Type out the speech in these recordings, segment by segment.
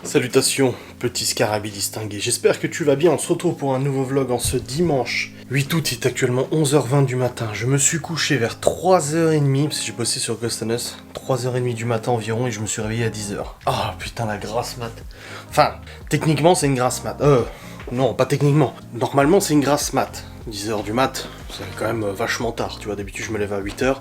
Salutations, petit scarabée distingué, j'espère que tu vas bien, on se retrouve pour un nouveau vlog en ce dimanche 8 août, il est actuellement 11h20 du matin, je me suis couché vers 3h30, parce que j'ai bossé sur Ghost and Us, 3h30 du matin environ, et je me suis réveillé à 10h. Ah putain, la grasse mat. Enfin, techniquement c'est une grasse mat, non, pas techniquement, normalement c'est une grasse mat, 10h du mat, c'est quand même vachement tard, tu vois, d'habitude je me lève à 8h,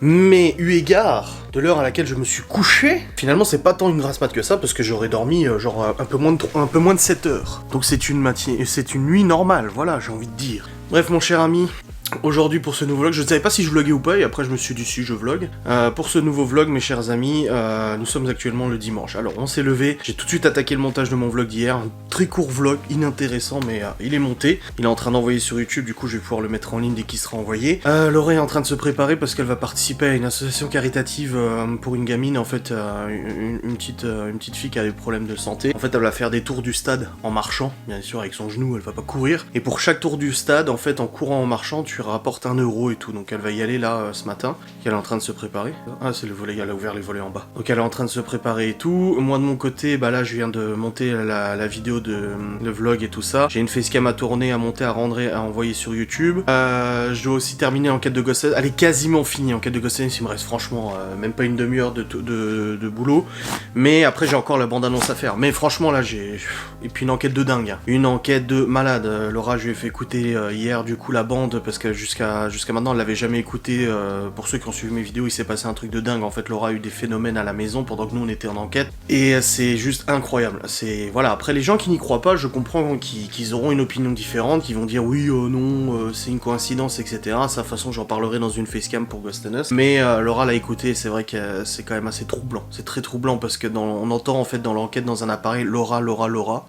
mais eu égard de l'heure à laquelle je me suis couché, finalement c'est pas tant une grasse mat que ça, parce que j'aurais dormi genre un peu moins de 7 heures. Donc c'est une matinée, c'est une nuit normale, voilà, j'ai envie de dire. Bref mon cher ami, aujourd'hui pour ce nouveau vlog, je ne savais pas si je vloguais ou pas, et après je me suis dit si je vlog. Pour ce nouveau vlog mes chers amis, nous sommes actuellement le dimanche. Alors on s'est levé, j'ai tout de suite attaqué le montage de mon vlog d'hier, un très court vlog, inintéressant, mais il est monté. Il est en train d'envoyer sur YouTube, du coup je vais pouvoir le mettre en ligne dès qu'il sera envoyé. Laura est en train de se préparer parce qu'elle va participer à une association caritative pour une gamine, en fait, une petite fille qui a des problèmes de santé. En fait elle va faire des tours du stade en marchant, bien sûr avec son genou, elle va pas courir. Et pour chaque tour du stade, en fait en courant en marchant, tu rapporte 1 euro et tout, donc elle va y aller là ce matin, elle est en train de se préparer. Ah c'est le volet, elle a ouvert les volets en bas. Donc elle est en train de se préparer et tout. Moi de mon côté, bah là je viens de monter la vidéo de le vlog et tout ça. J'ai une facecam à tourner, à monter, à rendre, à envoyer sur YouTube. Je dois aussi terminer l'enquête de Ghost and Us. Elle est quasiment finie, l'enquête de Ghost and Us, il me reste franchement même pas une demi-heure de boulot. Mais après j'ai encore la bande-annonce à faire. Mais franchement là j'ai... Et puis une enquête de dingue, hein. Une enquête de malade. Laura je lui ai fait écouter hier du coup la bande parce que jusqu'à maintenant elle l'avait jamais écouté. Pour ceux qui ont suivi mes vidéos, il s'est passé un truc de dingue. En fait Laura a eu des phénomènes à la maison pendant que nous on était en enquête. Et c'est juste incroyable. C'est... Voilà, après les gens qui n'y croient pas, je comprends qu'ils auront une opinion différente, qui vont dire oui, non, c'est une coïncidence, etc. Ça, de toute façon j'en parlerai dans une facecam pour Ghost and Us. Mais Laura l'a écouté, c'est vrai que c'est quand même assez troublant. C'est très troublant parce que on entend en fait dans l'enquête dans un appareil Laura.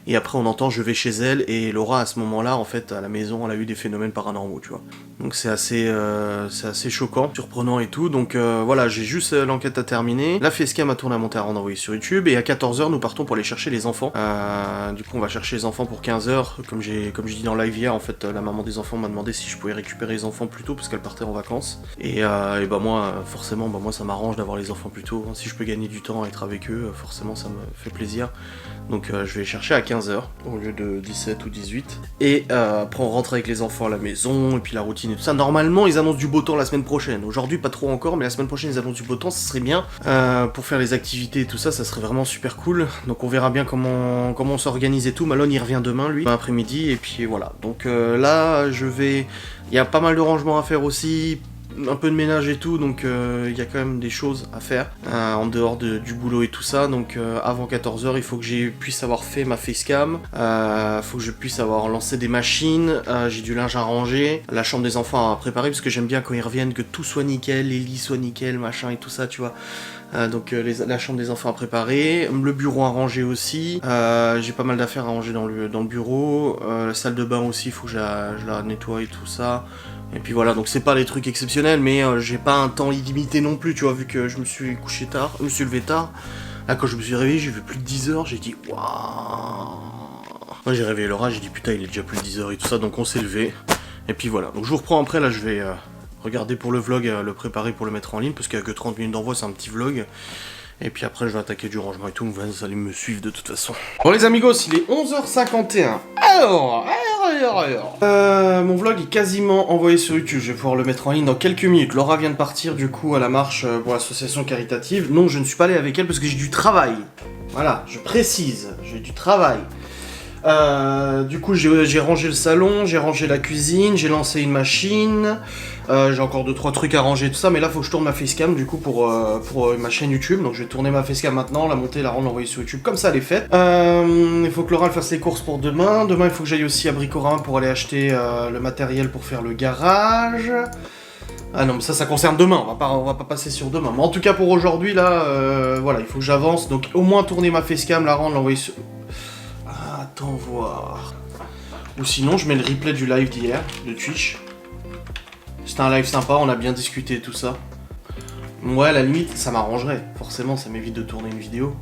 Et après on entend je vais chez elle et Laura à ce moment-là en fait à la maison elle a eu des phénomènes paranormaux, tu vois. Donc c'est assez choquant, surprenant et tout. Donc voilà, j'ai juste l'enquête à terminer. La facecam à tourner à monter à rendre envoyer sur YouTube. Et à 14h nous partons pour aller chercher les enfants. Du coup on va chercher les enfants pour 15h. Comme j'ai dit dans live hier, en fait la maman des enfants m'a demandé si je pouvais récupérer les enfants plus tôt parce qu'elle partait en vacances. Et bah moi forcément moi ça m'arrange d'avoir les enfants plus tôt. Si je peux gagner du temps à être avec eux, forcément ça me fait plaisir. Donc je vais les chercher à 15h au lieu de 17 ou 18. Et après on rentre avec les enfants à la maison et puis la routine et tout ça. Normalement ils annoncent du beau temps la semaine prochaine. Aujourd'hui pas trop encore, mais la semaine prochaine ils annoncent du beau temps, ça serait bien. Pour faire les activités et tout ça, ça serait vraiment super cool. Donc on verra bien comment on s'organise et tout. Malone il revient demain lui, après-midi, et puis voilà. Donc là il y a pas mal de rangements à faire aussi, un peu de ménage et tout, donc il y a quand même des choses à faire en dehors du boulot et tout ça. Donc avant 14h il faut que je puisse avoir fait ma facecam, faut que je puisse avoir lancé des machines, j'ai du linge à ranger, la chambre des enfants à préparer parce que j'aime bien quand ils reviennent que tout soit nickel, les lits soient nickel, machin et tout ça, tu vois. Donc la chambre des enfants à préparer, le bureau à ranger aussi, j'ai pas mal d'affaires à ranger dans le bureau, la salle de bain aussi, il faut que je la nettoie et tout ça. Et puis voilà, donc c'est pas des trucs exceptionnels, mais j'ai pas un temps illimité non plus, tu vois, vu que je me suis couché tard, je me suis levé tard. Là quand je me suis réveillé, j'ai vu plus de 10 heures, j'ai dit waouh. Moi j'ai réveillé Laura, j'ai dit putain il est déjà plus de 10 heures et tout ça, donc on s'est levé. Et puis voilà, donc je vous reprends après, là je vais regarder pour le vlog, le préparer pour le mettre en ligne, parce qu'il y a que 30 minutes d'envoi, c'est un petit vlog. Et puis après je vais attaquer du rangement et tout, vous allez me suivre de toute façon. Bon les amigos, il est 11h51. Alors, mon vlog est quasiment envoyé sur YouTube, je vais pouvoir le mettre en ligne dans quelques minutes. Laura vient de partir du coup à la marche pour l'association caritative. Non, je ne suis pas allé avec elle parce que j'ai du travail. Voilà, je précise, j'ai du travail. Du coup j'ai rangé le salon, j'ai rangé la cuisine, j'ai lancé une machine, j'ai encore 2-3 trucs à ranger tout ça, mais là faut que je tourne ma facecam du coup pour ma chaîne YouTube. Donc je vais tourner ma facecam maintenant, la monter, la rendre, l'envoyer sur YouTube, comme ça elle est faite. Il faut que Laura elle fasse les courses pour demain. Demain il faut que j'aille aussi à Bricorama pour aller acheter le matériel pour faire le garage. Ah non mais ça concerne demain, on va pas passer sur demain. Mais en tout cas pour aujourd'hui là, voilà, il faut que j'avance. Donc au moins tourner ma facecam, la rendre, l'envoyer sur... Attends voir. Ou sinon je mets le replay du live d'hier, de Twitch. C'était un live sympa, on a bien discuté et tout ça. Ouais, à la limite, ça m'arrangerait. Forcément, ça m'évite de tourner une vidéo.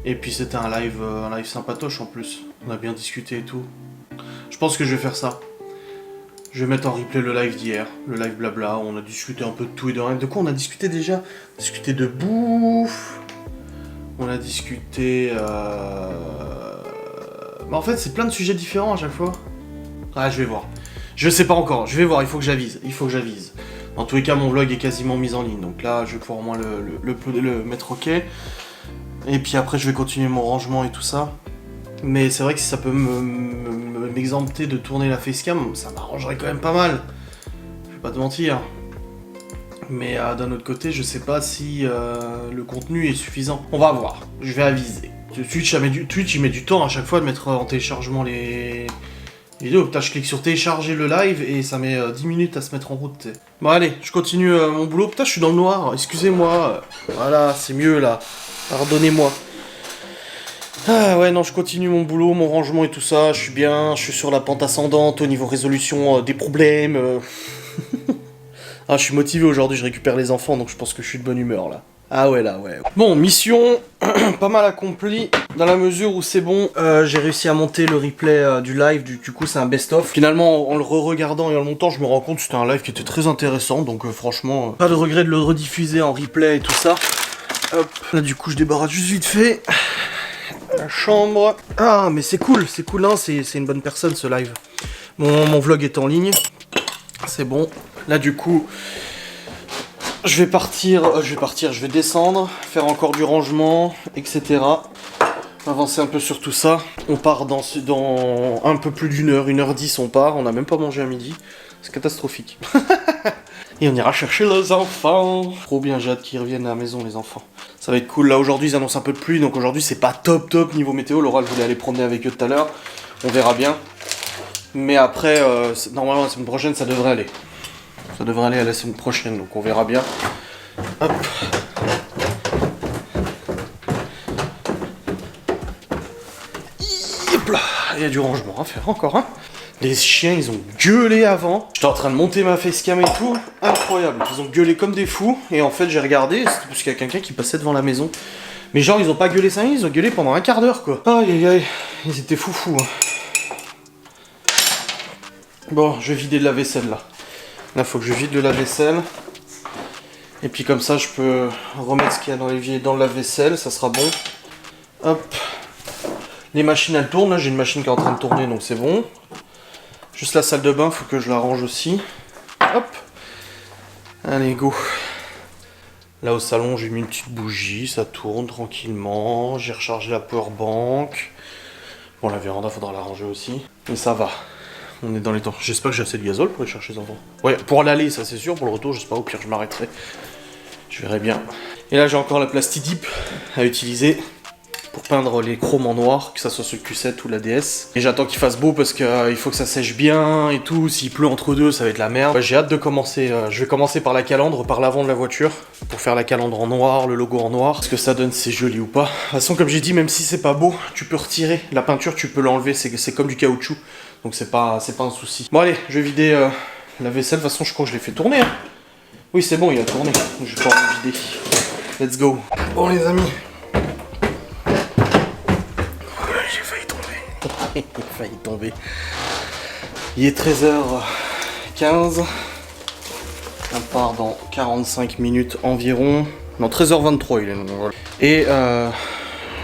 Et puis c'était un live sympatoche en plus. On a bien discuté et tout. Je pense que je vais faire ça. Je vais mettre en replay le live d'hier, le live blabla, où on a discuté un peu de tout et de rien. De quoi on a discuté déjà? Discuté de bouffe. On a discuté... Mais en fait, c'est plein de sujets différents à chaque fois. Ah, je vais voir. Je sais pas encore, je vais voir, il faut que j'avise. Dans tous les cas, mon vlog est quasiment mis en ligne, donc là, je vais pouvoir au moins le mettre OK. Et puis après, je vais continuer mon rangement et tout ça. Mais c'est vrai que si ça peut m'exempter de tourner la facecam, ça m'arrangerait quand même pas mal. Je vais pas te mentir. Mais d'un autre côté, je sais pas si le contenu est suffisant. On va voir, je vais aviser. Twitch, il met du temps à chaque fois de mettre en téléchargement les vidéos. Putain, je clique sur télécharger le live et ça met 10 minutes à se mettre en route. T'sais. Bon allez, je continue mon boulot. Putain, je suis dans le noir, excusez-moi. Voilà, c'est mieux là. Pardonnez-moi. Ah ouais, non, je continue mon boulot, mon rangement et tout ça. Je suis bien, je suis sur la pente ascendante au niveau résolution des problèmes. Ah, je suis motivé aujourd'hui, je récupère les enfants, donc je pense que je suis de bonne humeur là. Ah ouais, là, ouais. Bon, mission pas mal accomplie, dans la mesure où c'est bon, j'ai réussi à monter le replay du live, du coup c'est un best-of. Finalement, en le re-regardant et en le montant, je me rends compte que c'était un live qui était très intéressant, donc franchement, pas de regret de le rediffuser en replay et tout ça. Hop, là du coup je débarrasse juste vite fait. La chambre. Ah, mais c'est cool, hein, c'est une bonne personne ce live. Mon vlog est en ligne, c'est bon. Là du coup... je vais descendre, faire encore du rangement, etc. Avancer un peu sur tout ça. On part dans un peu plus d'une heure, 1h10 on part, on n'a même pas mangé à midi. C'est catastrophique. Et on ira chercher les enfants. Trop bien, j'ai hâte qu'ils reviennent à la maison les enfants. Ça va être cool, là aujourd'hui ils annoncent un peu de pluie, donc aujourd'hui c'est pas top niveau météo. Laura, je voulais aller promener avec eux tout à l'heure, on verra bien. Mais après, normalement la semaine prochaine ça devrait aller. Ça devrait aller à la semaine prochaine, donc on verra bien. Hop. Hop là. Il y a du rangement à faire encore, hein. Les chiens, ils ont gueulé avant. J'étais en train de monter ma facecam et tout. Incroyable. Ils ont gueulé comme des fous. Et en fait, j'ai regardé, c'était parce qu'il y a quelqu'un qui passait devant la maison. Mais genre, ils ont pas gueulé 5 minutes, ils ont gueulé pendant un quart d'heure, quoi. Aïe aïe aïe. Ils étaient foufous, hein. Bon, je vais vider de la vaisselle, là. Là, faut que je vide le lave-vaisselle. Et puis comme ça, je peux remettre ce qu'il y a dans l'évier dans le lave-vaisselle, ça sera bon. Hop. Les machines, elles tournent. Là, j'ai une machine qui est en train de tourner, donc c'est bon. Juste la salle de bain, faut que je la range aussi. Hop. Allez, go. Là, au salon, j'ai mis une petite bougie, ça tourne tranquillement. J'ai rechargé la powerbank. Bon, la véranda, faudra la ranger aussi. Mais ça va. On est dans les temps. J'espère que j'ai assez de gazole pour aller chercher les enfants. Ouais, pour l'aller, ça c'est sûr. Pour le retour, je sais pas, au pire, je m'arrêterai. Je verrai bien. Et là, j'ai encore la Plastidip à utiliser pour peindre les chromes en noir, que ça soit sur le Q7 ou la DS. Et j'attends qu'il fasse beau parce qu'il faut que ça sèche bien et tout. S'il pleut entre deux, ça va être la merde. Ouais, j'ai hâte de commencer. Je vais commencer par la calandre, par l'avant de la voiture, pour faire la calandre en noir, le logo en noir. Ce que ça donne, c'est joli ou pas. De toute façon, comme j'ai dit, même si c'est pas beau, tu peux retirer. La peinture, tu peux l'enlever, c'est comme du caoutchouc. Donc c'est pas un souci. Bon allez, je vais vider la vaisselle. De toute façon, je crois que je l'ai fait tourner. Hein. Oui, c'est bon, il a tourné. Je vais pouvoir le vider. Let's go. Bon les amis. J'ai failli tomber. J'ai failli tomber. Il est 13h15. On part dans 45 minutes environ. Non, 13h23 il est. Et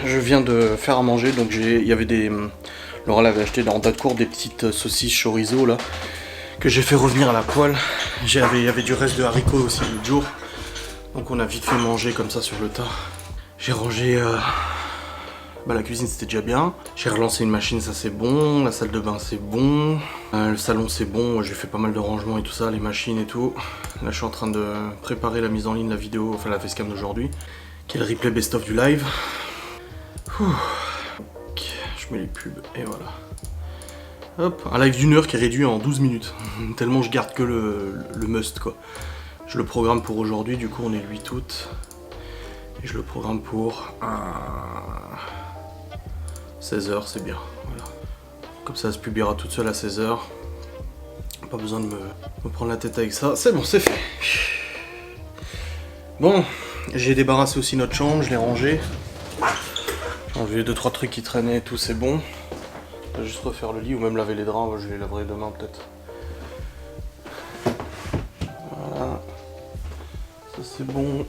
je viens de faire à manger. Donc il y avait des... Laura l'avait acheté dans Date-Court des petites saucisses chorizo là, que j'ai fait revenir à la poêle. Il y avait du reste de haricots aussi l'autre jour. Donc on a vite fait manger comme ça sur le tas. J'ai rangé... la cuisine c'était déjà bien. J'ai relancé une machine, ça c'est bon. La salle de bain c'est bon. Le salon c'est bon. J'ai fait pas mal de rangements et tout ça, les machines et tout. Là je suis en train de préparer la mise en ligne de la vidéo, enfin la facecam d'aujourd'hui. Qui est le replay best-of du live. Ouh. Je mets les pubs et voilà. Hop, un live d'une heure qui est réduit en 12 minutes. Tellement je garde que le must quoi. Je le programme pour aujourd'hui, du coup on est le 8 août. Et je le programme pour 16h, c'est bien. Voilà. Comme ça se publiera toute seule à 16h. Pas besoin de me prendre la tête avec ça. C'est bon, c'est fait. Bon, j'ai débarrassé aussi notre chambre, je l'ai rangée. J'ai enlevé 2-3 trucs qui traînaient et tout, c'est bon. Je vais juste refaire le lit ou même laver les draps, je les laverai demain peut-être. Voilà. Ça c'est bon.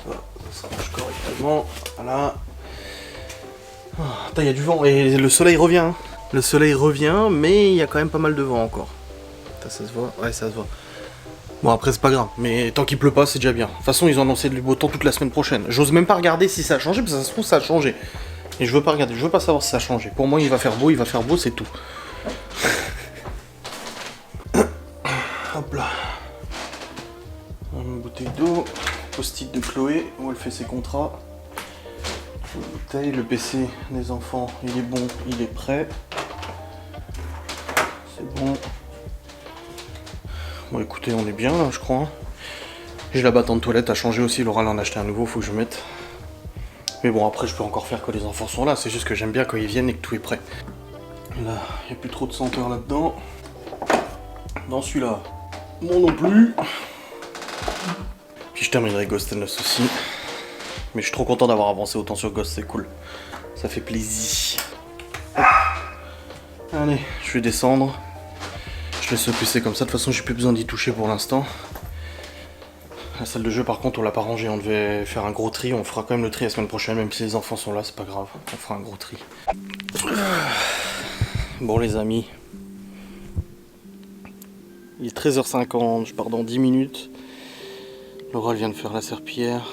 Ça se range correctement. Voilà. Putain, il y a du vent et le soleil revient. Hein. Le soleil revient, mais il y a quand même pas mal de vent encore. Putain, ça se voit? Ouais, ça se voit. Bon, après, c'est pas grave, mais tant qu'il pleut pas, c'est déjà bien. De toute façon, ils ont annoncé du beau temps toute la semaine prochaine. J'ose même pas regarder si ça a changé, parce que ça se trouve, ça a changé. Et je veux pas regarder, je veux pas savoir si ça a changé. Pour moi, il va faire beau, c'est tout. Hop là. Une bouteille d'eau, post-it de Chloé, où elle fait ses contrats. Une bouteille, le PC des enfants, il est bon, il est prêt. C'est bon. Bon écoutez, on est bien là, je crois. J'ai la battante de toilette à changer aussi, Laura en a acheté un nouveau, faut que je mette. Mais bon, après je peux encore faire quand les enfants sont là, c'est juste que j'aime bien quand ils viennent et que tout est prêt. Là, il n'y a plus trop de senteur là-dedans. Dans celui-là, bon non plus. Puis je terminerai Ghost and Us aussi. Mais je suis trop content d'avoir avancé autant sur Ghost, c'est cool. Ça fait plaisir. Allez, je vais descendre. Je laisse le PC comme ça, de toute façon j'ai plus besoin d'y toucher pour l'instant. La salle de jeu par contre on l'a pas rangée, on devait faire un gros tri, on fera quand même le tri la semaine prochaine, même si les enfants sont là, c'est pas grave, on fera un gros tri. Bon les amis, il est 13h50, je pars dans 10 minutes. Laura elle vient de faire la serpillière.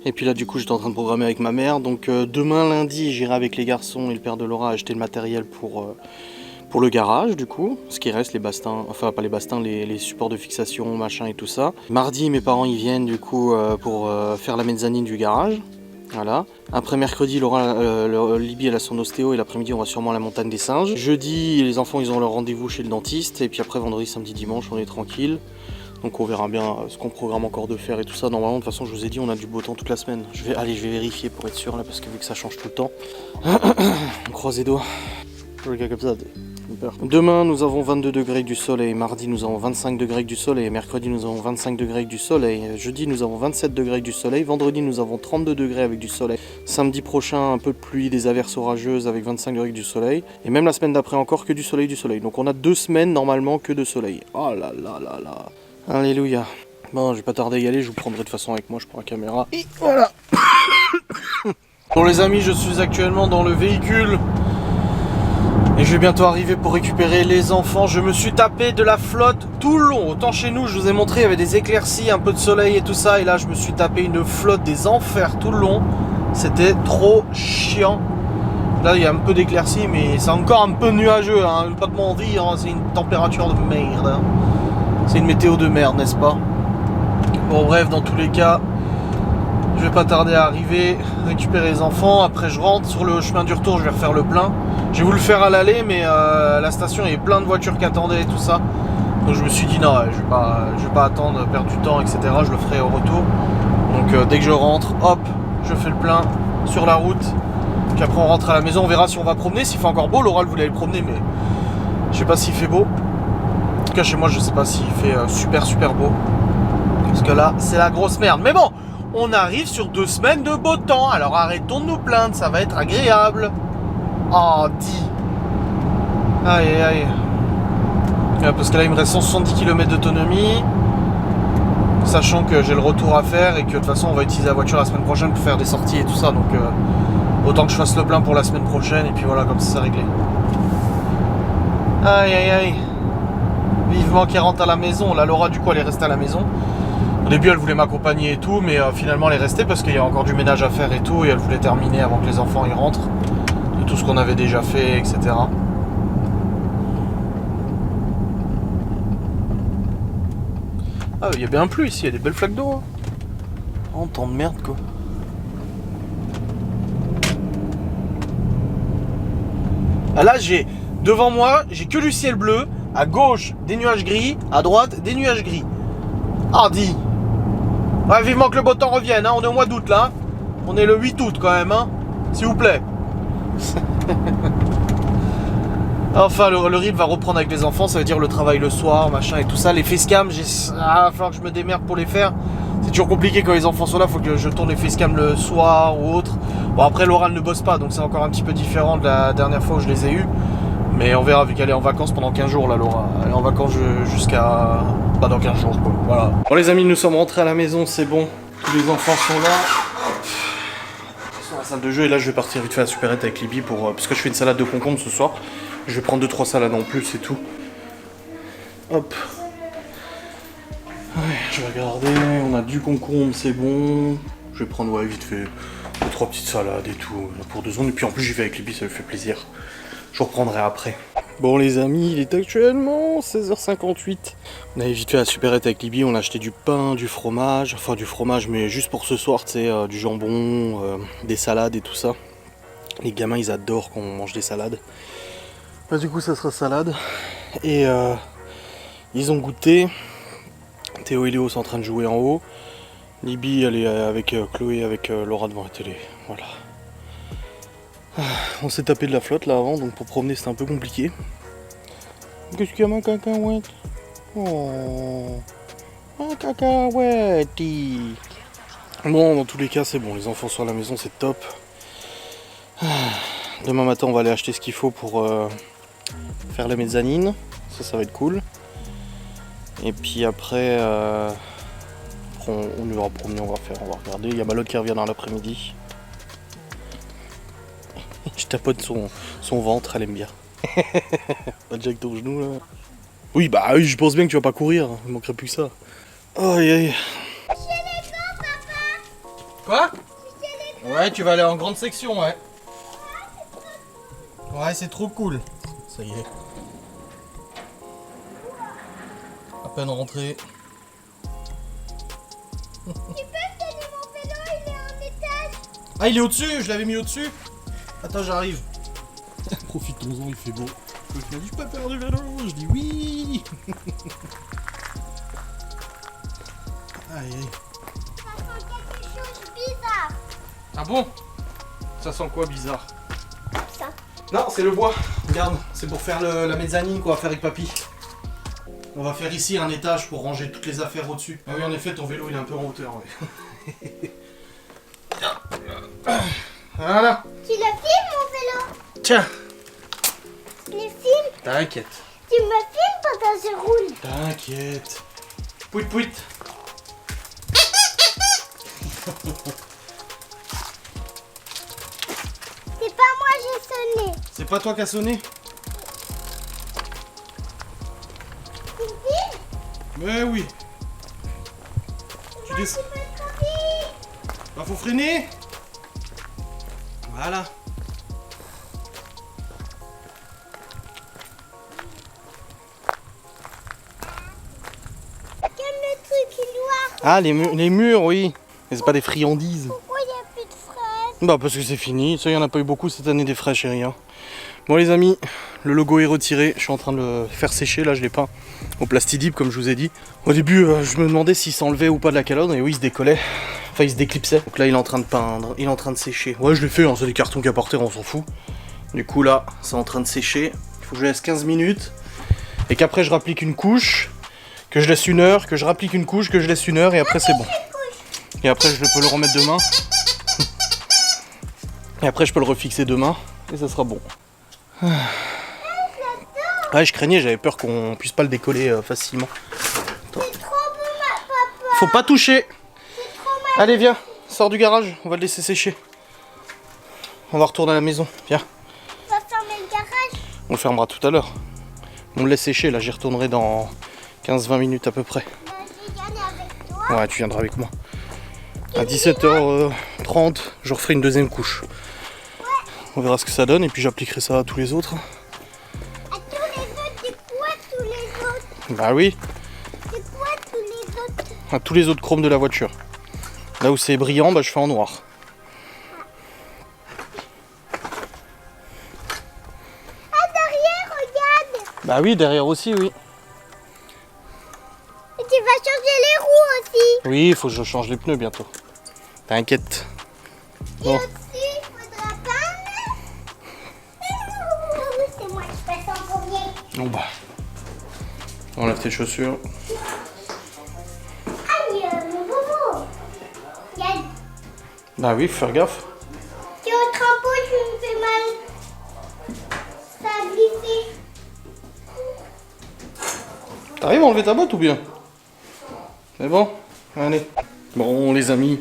Et puis là du coup j'étais en train de programmer avec ma mère, donc demain lundi j'irai avec les garçons et le père de Laura acheter le matériel pour le garage du coup, ce qui reste, les bastins, enfin pas les bastins, les supports de fixation, machin et tout ça. Mardi mes parents ils viennent du coup pour faire la mezzanine du garage, voilà. Après mercredi Laura, Libye elle a son ostéo et l'après-midi on va sûrement à la montagne des singes. Jeudi les enfants ils ont leur rendez-vous chez le dentiste et puis après vendredi, samedi, dimanche on est tranquille. Donc on verra bien ce qu'on programme encore de faire et tout ça. Normalement de toute façon je vous ai dit on a du beau temps toute la semaine. Je vais vérifier pour être sûr là parce que vu que ça change tout le temps. On croise les doigts. Le gars comme ça, demain nous avons 22 degrés avec du soleil, mardi nous avons 25 degrés avec du soleil, mercredi nous avons 25 degrés avec du soleil, jeudi nous avons 27 degrés avec du soleil, vendredi nous avons 32 degrés avec du soleil, samedi prochain un peu de pluie, des averses orageuses avec 25 degrés avec du soleil, et même la semaine d'après encore que du soleil, Donc on a 2 semaines normalement que de soleil. Oh là là là là. Alléluia. Bon, je vais pas tarder à y aller, je vous prendrai de toute façon avec moi, je prends la caméra. Et voilà. Bon les amis, je suis actuellement dans le véhicule. Et je vais bientôt arriver pour récupérer les enfants. Je me suis tapé de la flotte tout le long. Autant chez nous, je vous ai montré, il y avait des éclaircies, un peu de soleil et tout ça. Et là, je me suis tapé une flotte des enfers tout le long. C'était trop chiant. Là, il y a un peu d'éclaircies, mais c'est encore un peu nuageux. Hein. Pas de mentir, hein. C'est une température de merde. Hein. C'est une météo de merde, n'est-ce pas? Bon, bref, dans tous les cas, je vais pas tarder à arriver, récupérer les enfants. Après, je rentre. Sur le chemin du retour, je vais refaire le plein. J'ai voulu le faire à l'aller, mais à la station, il y avait plein de voitures qui attendaient et tout ça. Donc je me suis dit, non, je vais pas attendre, perdre du temps, etc. Je le ferai au retour. Donc dès que je rentre, hop, je fais le plein sur la route. Puis après, on rentre à la maison. On verra si on va promener. S'il fait encore beau, Laura, elle voulait aller promener, mais je sais pas s'il fait beau. En tout cas, chez moi, je sais pas s'il fait super beau. Parce que là, c'est la grosse merde. Mais bon, on arrive sur 2 semaines de beau temps. Alors arrêtons de nous plaindre, ça va être agréable. Oh, dis. Aïe, aïe. Parce que là, il me reste 170 km d'autonomie. Sachant que j'ai le retour à faire et que de toute façon, on va utiliser la voiture la semaine prochaine pour faire des sorties et tout ça. Donc, autant que je fasse le plein pour la semaine prochaine. Et puis voilà, comme ça, c'est réglé. Aïe, aïe, aïe. Vivement qu'elle rentre à la maison. Là, Laura, du coup, elle est restée à la maison. Au début, elle voulait m'accompagner et tout. Mais finalement, elle est restée parce qu'il y a encore du ménage à faire et tout. Et elle voulait terminer avant que les enfants y rentrent. Tout ce qu'on avait déjà fait, etc. Ah, il y a bien plu ici, il y a des belles flaques d'eau. Hein. Oh, tant de merde quoi. Ah, là, devant moi, j'ai que du ciel bleu. À gauche, des nuages gris. À droite, des nuages gris. Ah, dis. Ouais, vivement que le beau temps revienne. Hein. On est au mois d'août là. On est le 8 août quand même. Hein. S'il vous plaît. Enfin, le rythme va reprendre avec les enfants, ça veut dire le travail le soir, machin et tout ça. Les facecam, il va falloir que je me démerde pour les faire. C'est toujours compliqué quand les enfants sont là, il faut que je tourne les facecam le soir ou autre. Bon, après, Laura ne bosse pas, donc c'est encore un petit peu différent de la dernière fois où je les ai eus. Mais on verra, vu qu'elle est en vacances pendant 15 jours, là, Laura. Elle est en vacances jusqu'à... pas dans 15 jours, quoi. Voilà. Bon, les amis, nous sommes rentrés à la maison, c'est bon. Tous les enfants sont là. Ils sont salle de jeu et là je vais partir vite fait à la supérette avec Libby pour parce que je fais une salade de concombre ce soir. Je vais prendre 2-3 salades en plus et tout. Hop. Ouais, je vais regarder, on a du concombre, c'est bon. Je vais prendre vite fait 2-3 petites salades et tout pour 2 secondes. Et puis en plus j'y vais avec Libby, ça lui fait plaisir. Je reprendrai après. Bon les amis, il est actuellement 16h58. On avait vite fait à la supérette avec Libby, on a acheté du pain, du fromage. Enfin du fromage mais juste pour ce soir, tu sais, du jambon, des salades et tout ça. Les gamins ils adorent quand on mange des salades. Bah, du coup ça sera salade. Et ils ont goûté. Théo et Léo sont en train de jouer en haut. Libby elle est avec Chloé, avec Laura devant la télé. Voilà. On s'est tapé de la flotte là avant, donc pour promener c'était un peu compliqué. Qu'est-ce qu'il y a ma cacahuète? Oh, ma cacahuète. Bon, dans tous les cas c'est bon, les enfants sont à la maison, c'est top. Demain matin on va aller acheter ce qu'il faut pour faire la mezzanine, ça va être cool. Et puis après, on ira promener, on va regarder. Il y a Malotte qui revient dans l'après-midi. Je tapote son ventre, elle aime bien. Pas déjà avec ton genou là. Oui, bah oui, je pense bien que tu vas pas courir, il manquerait plus que ça. Aïe aïe. Quoi? Ouais, tu vas aller en grande section, ouais. Ouais, c'est trop cool. Ça y est. À peine rentré. Tu peux tenir mon vélo, il est en étage. Ah, il est au-dessus, je l'avais mis au-dessus. Attends, j'arrive. Profitons-en, il fait beau. Il m'a dit, je peux faire du vélo. Je dis oui. Aïe. Ça sent quelque chose de bizarre. Ah bon? Ça sent quoi bizarre? Ça. Non, c'est le bois. Regarde, c'est pour faire la mezzanine qu'on va faire avec papy. On va faire ici un étage pour ranger toutes les affaires au-dessus. Ah oui, en effet, ton vélo il est un peu en hauteur. Ouais. Voilà. Tu le filmes mon vélo? Tiens. Je le filme. T'inquiète. Tu me filmes pendant que je roule. T'inquiète. Pouit pouit. C'est pas moi, j'ai sonné. C'est pas toi qui as sonné? Tu me filmes? Mais oui. Tu Moi, descends. tu peux trop vite. Bah faut freiner. Voilà. Comme le truc noir. Ah les murs oui. Mais c'est pas des friandises. Pourquoi il n'y a plus de fraises? Bah parce que c'est fini, ça y en a pas eu beaucoup cette année des frais chérie. Hein. Bon les amis, le logo est retiré, je suis en train de le faire sécher, là je l'ai peint au plastidip comme je vous ai dit. Au début je me demandais s'il s'enlevait ou pas de la calotte et oui il se décollait, enfin il se déclipsait. Donc là il est en train de peindre, il est en train de sécher. Ouais je l'ai fait, hein, c'est des cartons qu'à porter, on s'en fout. Du coup là c'est en train de sécher, il faut que je laisse 15 minutes et qu'après je rapplique une couche, que je laisse 1 heure, que je rapplique une couche, que je laisse 1 heure et après c'est bon. Et après je peux le remettre demain. Et après je peux le refixer demain et ça sera bon. Ouais je craignais, j'avais peur qu'on puisse pas le décoller facilement. C'est trop beau, papa. Faut pas toucher. C'est trop mal. Allez viens, sors du garage, on va le laisser sécher. On va retourner à la maison, viens. On va fermer le garage. On le fermera tout à l'heure. On le laisse sécher, là j'y retournerai dans 15-20 minutes à peu près. Bah, je vais y aller avec toi. Ouais tu viendras avec moi. À 17h30, je referai une deuxième couche. On verra ce que ça donne et puis j'appliquerai ça à tous les autres. À tous les autres, c'est quoi tous les autres? Bah oui, C'est quoi tous les autres? à tous les autres chromes de la voiture. Là où c'est brillant, bah je fais en noir. Ah, derrière, regarde. Bah oui, derrière aussi, oui. Et tu vas changer les roues aussi. Oui, il faut que je change les pneus bientôt. T'inquiète. Et Bon. aussi, il faudra peindre. C'est moi qui passe en premier. Bon bah. Enlève tes chaussures. Aïe, mon bobo. Regarde, Bah oui, faut faire gaffe. tu es au trampo, tu me fais mal. Ça a glissé. T'arrives à enlever ta botte ou bien? C'est bon? Allez. Bon les amis,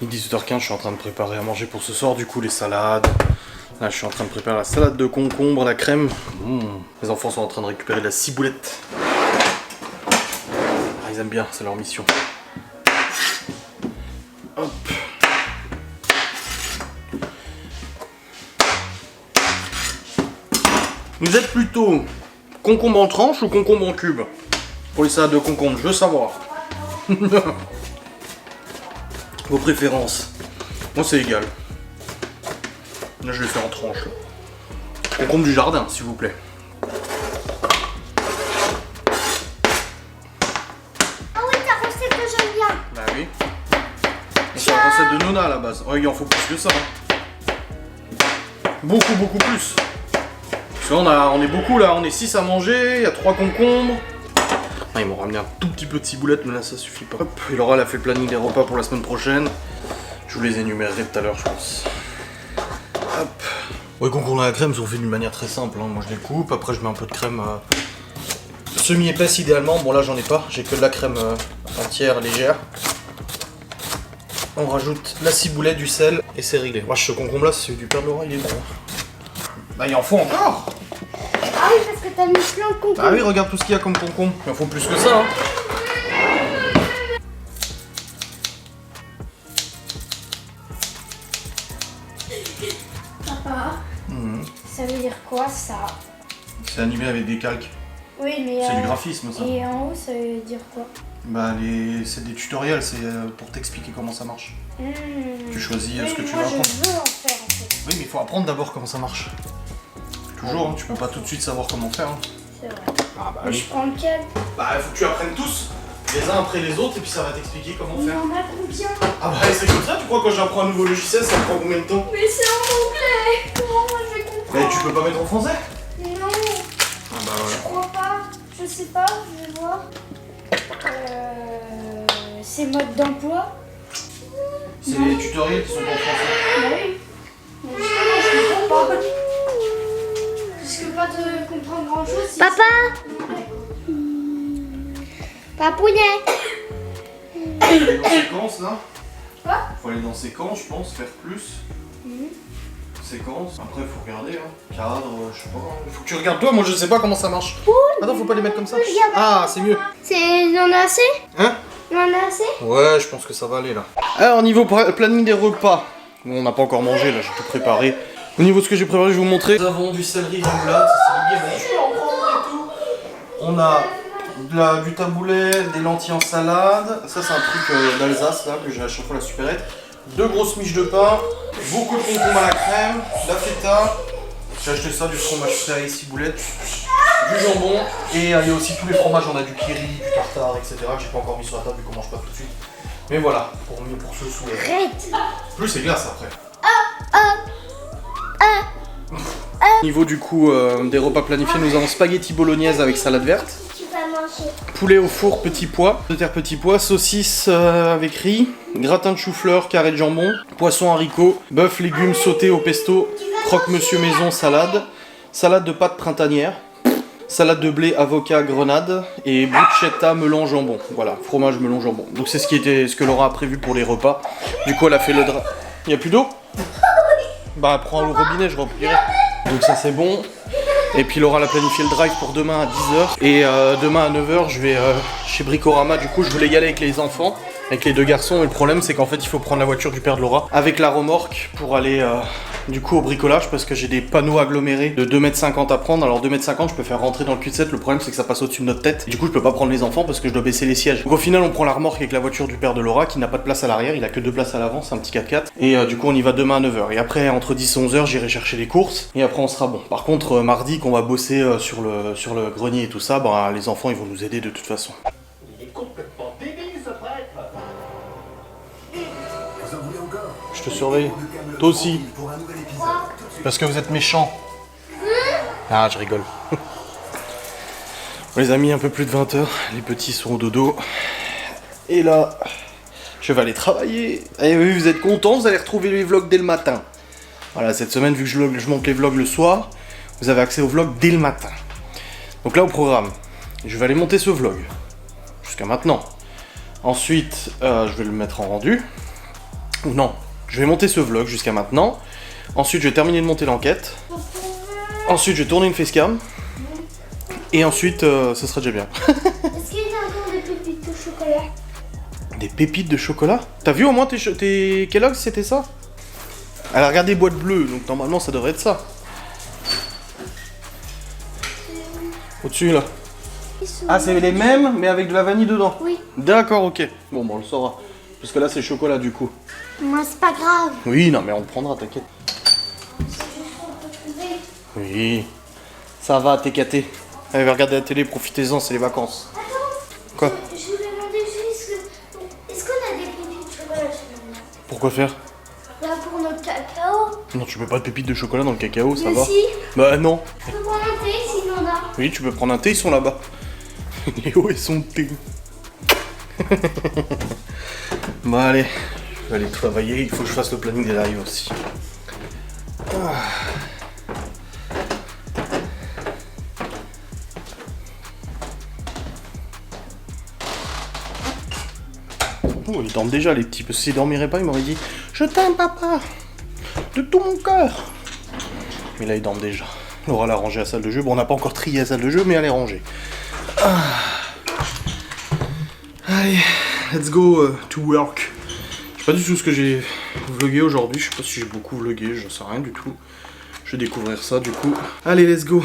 Il est 18h15, je suis en train de préparer à manger pour ce soir, du coup les salades. Là je suis en train de préparer la salade de concombre, la crème. Les enfants sont en train de récupérer de la ciboulette. Ah, ils aiment bien, c'est leur mission. Hop. Vous êtes plutôt concombre en tranche ou concombre en cube? Pour les salades de concombre, je veux savoir. Vos préférences. Moi c'est égal. Là je vais faire en tranche. Concombre du jardin, s'il vous plaît. Ah oui, ta recette que j'aime bien. Bah oui. C'est la recette de Nona à la base. Oh, il en faut plus que ça. Beaucoup, beaucoup plus. Parce que là, on est beaucoup là, on est 6 à manger, il y a 3 concombres. Ah, ils m'ont ramené un tout petit peu de ciboulette, mais là ça suffit pas. Hop, et Laura elle a fait le planning des repas pour la semaine prochaine. Je vous les énumérerai tout à l'heure, je pense. Hop. Ouais, concombre à la crème sont faits d'une manière très simple. Hein. Moi je les coupe, après je mets un peu de crème semi-épaisse idéalement. Bon là j'en ai pas, j'ai que de la crème entière, légère. On rajoute la ciboulette, du sel et c'est réglé. Moi ce concombre là, c'est du Père Laura, il est bon. Bah il en faut encore. Ah oui, parce que t'as mis plein de concombres. Ah oui, regarde tout ce qu'il y a comme concombre. Il en faut plus que ça. Hein. Papa, ça veut dire quoi ça? C'est animé avec des calques. Oui, mais. C'est du graphisme ça. Et en haut, ça veut dire quoi? Bah c'est des tutoriels, c'est pour t'expliquer comment ça marche. Tu choisis ce que tu veux Moi, apprendre. je veux en faire en fait. Oui, mais il faut apprendre d'abord comment ça marche. Toujours, hein, tu peux pas tout de suite savoir comment faire. Hein. C'est vrai. Ah bah Mais je prends lequel? Bah il faut que tu apprennes tous, les uns après les autres, et puis ça va t'expliquer comment Il y faire. en a combien? Ah bah c'est comme ça, tu crois quand j'apprends un nouveau logiciel, ça me prend combien de temps? Mais c'est en anglais. Comment moi je vais comprendre? Mais tu peux pas mettre en français? Non, Ah bah je voilà. crois pas. Je sais pas, je vais voir. C'est mode d'emploi? C'est les tutoriels qui sont en français. Bah oui. Mais justement, je comprends pas. Je risque pas de comprendre grand chose. Si Papa, papounet. Faut aller dans séquence là. Quoi? Faut aller dans séquence, je pense, faire plus. Séquence, après faut regarder, hein. Cadre, je sais pas. Faut que tu regardes toi, moi je sais pas comment ça marche. Attends, faut pas les mettre comme ça. Ah, c'est mieux. Il en a assez? Hein? Il en a assez? Ouais, je pense que ça va aller là. Alors, niveau planning des repas. Bon, on n'a pas encore mangé là, j'ai tout préparé. Au niveau de ce que j'ai préparé, je vais vous montrer. Nous avons du céleri remoulade, c'est le guémon. Je peux en prendre et tout. On a du taboulet, des lentilles en salade. Ça, c'est un truc d'Alsace là, que j'ai à chaque fois la supérette. 2 grosses miches de pain, beaucoup de concombre à la crème, de la feta. J'ai acheté ça, du fromage frais, ciboulette, du jambon. Et il y a aussi tous les fromages, on a du kiri, du tartare, etc. que j'ai pas encore mis sur la table vu qu'on mange pas tout de suite. Mais voilà, pour se soulager. Arrête. Plus c'est glace après. Niveau du coup des repas planifiés, nous avons spaghetti bolognaise avec salade verte. Tu vas manger. Poulet au four petit pois, de terre petit pois, saucisse avec riz, gratin de chou-fleur, carré de jambon, poisson haricot, bœuf légumes sauté au pesto, croque-monsieur maison salade, salade de pâtes printanière, salade de blé avocat grenade et bruschetta melon jambon. Voilà, fromage melon jambon. Donc c'est ce que Laura a prévu pour les repas. Du coup elle a fait le drap. Il y a plus d'eau? Bah prends le robinet, je remplirai. Donc ça c'est bon. Et puis Laura a planifié le drive pour demain à 10h. Et demain à 9h, je vais chez Bricorama. Du coup, je voulais y aller avec les enfants, avec les 2 garçons. Et le problème, c'est qu'en fait, il faut prendre la voiture du père de Laura avec la remorque pour aller du coup au bricolage parce que j'ai des panneaux agglomérés de 2,50 m à prendre. Alors 2,50 m, je peux faire rentrer dans le cul-de-sac. Le problème, c'est que ça passe au-dessus de notre tête. Du coup, je peux pas prendre les enfants parce que je dois baisser les sièges. Donc au final, on prend la remorque avec la voiture du père de Laura qui n'a pas de place à l'arrière. Il a que 2 places à l'avant, c'est un petit 4x4. Et du coup, on y va demain à 9h. Et après, entre 10 et 11h, j'irai chercher les courses. Et après, on sera bon. Par contre, mardi, qu'on va bosser sur le grenier et tout ça, bah, les enfants, ils vont nous aider de toute façon. Il est complètement débile ce prêtre. Vous en voulez encore? Je te surveille. Toi aussi. Pour un nouvel épisode. Tout de suite. Parce que vous êtes méchants. Ah, je rigole. On les a mis un peu plus de 20h. Les petits sont au dodo. Et là, je vais aller travailler. Et oui, vous êtes contents, vous allez retrouver les vlogs dès le matin. Voilà, cette semaine, vu que je monte les vlogs le soir, vous avez accès aux vlogs dès le matin. Donc là, au programme, je vais aller monter ce vlog. Jusqu'à maintenant. Ensuite, je vais le mettre en rendu. Ou non, je vais monter ce vlog jusqu'à maintenant. Ensuite, je vais terminer de monter l'enquête. Ensuite, je vais tourner une facecam. Et ensuite, ce sera déjà bien. Est-ce qu'il y a encore des pépites au chocolat? Des pépites de chocolat? T'as vu au moins tes Kellogg's, c'était ça? Elle a regardé boîte bleue, donc normalement ça devrait être ça. Au-dessus là. Ah, c'est les mêmes, mais avec de la vanille dedans? Oui. D'accord, ok. Bon, on le saura. Parce que là, c'est chocolat du coup. Moi, c'est pas grave. Oui, non, mais on le prendra, t'inquiète. Oui. Ça va, t'es caté. Allez, regardez la télé, profitez-en, c'est les vacances. Quoi? Je vous demandais juste, est-ce qu'on a des pépites de chocolat chez nous? Pourquoi faire? Là, pour notre cacao. Non, tu mets pas de pépites de chocolat dans le cacao, ça Mais va? si. Bah non. Je peux prendre un thé, sinon on a. Oui, tu peux prendre un thé, ils sont là-bas. Léo et son thé. Bon, allez, je vais aller travailler. Il faut que je fasse le planning des lives aussi. Oh, ils dorment déjà, les petits. Parce que s'ils dormiraient pas, ils m'auraient dit je t'aime, papa, de tout mon cœur. Mais là, ils dorment déjà. Laura l'a rangé à la salle de jeu. Bon, on n'a pas encore trié la salle de jeu, mais elle est rangée. Allez, let's go to work. Je sais pas du tout ce que j'ai vlogué aujourd'hui. Je sais pas si j'ai beaucoup vlogué, j'en sais rien du tout. Je vais découvrir ça du coup. Allez, let's go.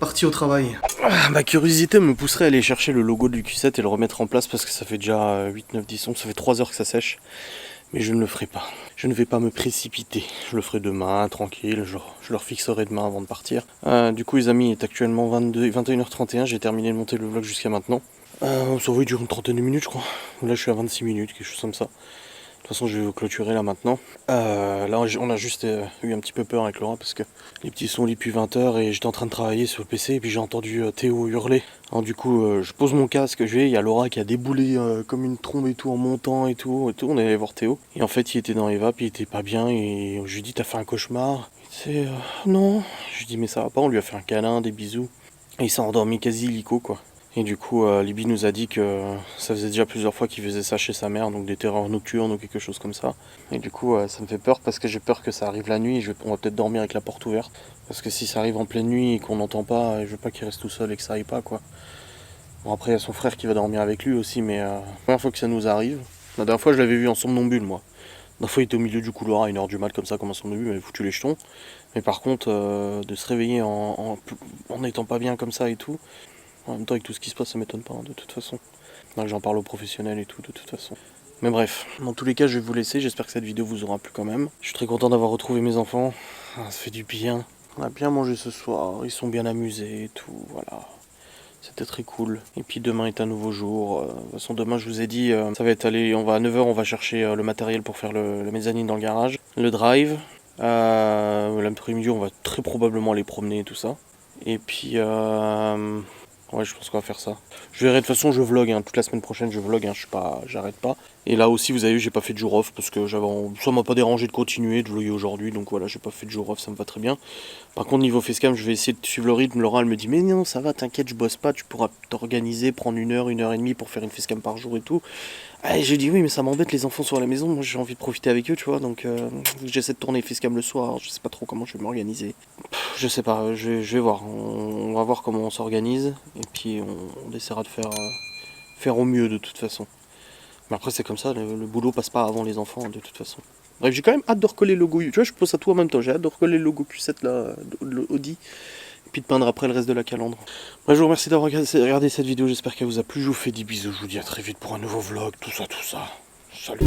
Parti au travail. Ma curiosité me pousserait à aller chercher le logo du Q7 et le remettre en place parce que ça fait déjà 8, 9, 10, 11, ça fait 3 heures que ça sèche. Mais je ne le ferai pas. Je ne vais pas me précipiter. Je le ferai demain, tranquille. Je leur fixerai demain avant de partir. Du coup, les amis, il est actuellement 21h31. J'ai terminé de monter le vlog jusqu'à maintenant. Ça va, il dure une trentaine de minutes, je crois. Là, je suis à 26 minutes, quelque chose comme ça. De toute façon, je vais clôturer là maintenant. Là, on a juste eu un petit peu peur avec Laura parce que les petits sont au lit depuis 20h et j'étais en train de travailler sur le PC et puis j'ai entendu Théo hurler. Alors du coup, je pose mon casque, il y a Laura qui a déboulé comme une trombe et tout en montant et tout. On est allé voir Théo. Et en fait, il était dans Eva, puis il était pas bien et je lui ai dit t'as fait un cauchemar? C'est non. Je lui ai dit mais ça va pas, on lui a fait un câlin, des bisous. Et il s'est endormi quasi illico quoi. Et du coup, Libby nous a dit que ça faisait déjà plusieurs fois qu'il faisait ça chez sa mère, donc des terreurs nocturnes ou quelque chose comme ça. Et du coup, ça me fait peur parce que j'ai peur que ça arrive la nuit et on va peut-être dormir avec la porte ouverte. Parce que si ça arrive en pleine nuit et qu'on n'entend pas, je veux pas qu'il reste tout seul et que ça aille pas quoi. Bon, après, il y a son frère qui va dormir avec lui aussi, mais la première fois que ça nous arrive, la dernière fois je l'avais vu en somnambule moi. La dernière fois il était au milieu du couloir à 1h du mat comme ça, comme un somnambule, il m'avait foutu les jetons. Mais par contre, de se réveiller en n'étant pas bien comme ça et tout. En même temps, avec tout ce qui se passe, ça m'étonne pas, hein, de toute façon. Donc j'en parle aux professionnels et tout, de toute façon. Mais bref, dans tous les cas, je vais vous laisser. J'espère que cette vidéo vous aura plu quand même. Je suis très content d'avoir retrouvé mes enfants. Ça fait du bien. On a bien mangé ce soir. Ils sont bien amusés et tout, voilà. C'était très cool. Et puis demain est un nouveau jour. De toute façon, demain, je vous ai dit, ça va être aller. On va à 9h, on va chercher le matériel pour faire la mezzanine dans le garage. Le drive. L'après-midi, on va très probablement aller promener et tout ça. Et puis... ouais, je pense qu'on va faire ça. Je verrai, de toute façon, je vlog, hein. Toute la semaine prochaine, je vlog, hein. J'arrête pas. Et là aussi, vous avez vu, j'ai pas fait de jour off parce que ça m'a pas dérangé de continuer de vlogger aujourd'hui. Donc voilà, j'ai pas fait de jour off, ça me va très bien. Par contre, niveau facecam, je vais essayer de suivre le rythme. Laura, elle me dit, mais non, ça va, t'inquiète, je bosse pas, tu pourras t'organiser, prendre 1 heure, 1h30 pour faire une facecam par jour et tout. Et j'ai dit, oui, mais ça m'embête, les enfants sont à la maison, moi j'ai envie de profiter avec eux, tu vois. Donc j'essaie de tourner facecam le soir, je sais pas trop comment je vais m'organiser. Je sais pas, je vais voir. On va voir comment on s'organise. Et puis on essaiera de faire au mieux de toute façon. Mais après, c'est comme ça, le boulot passe pas avant les enfants de toute façon. Bref, j'ai quand même hâte de recoller le logo. Tu vois, je pose à tout en même temps. J'ai hâte de recoller le logo Q7 là, Audi. Et puis de peindre après le reste de la calandre. Bref, je vous remercie d'avoir regardé cette vidéo. J'espère qu'elle vous a plu. Je vous fais des bisous. Je vous dis à très vite pour un nouveau vlog. Tout ça. Salut.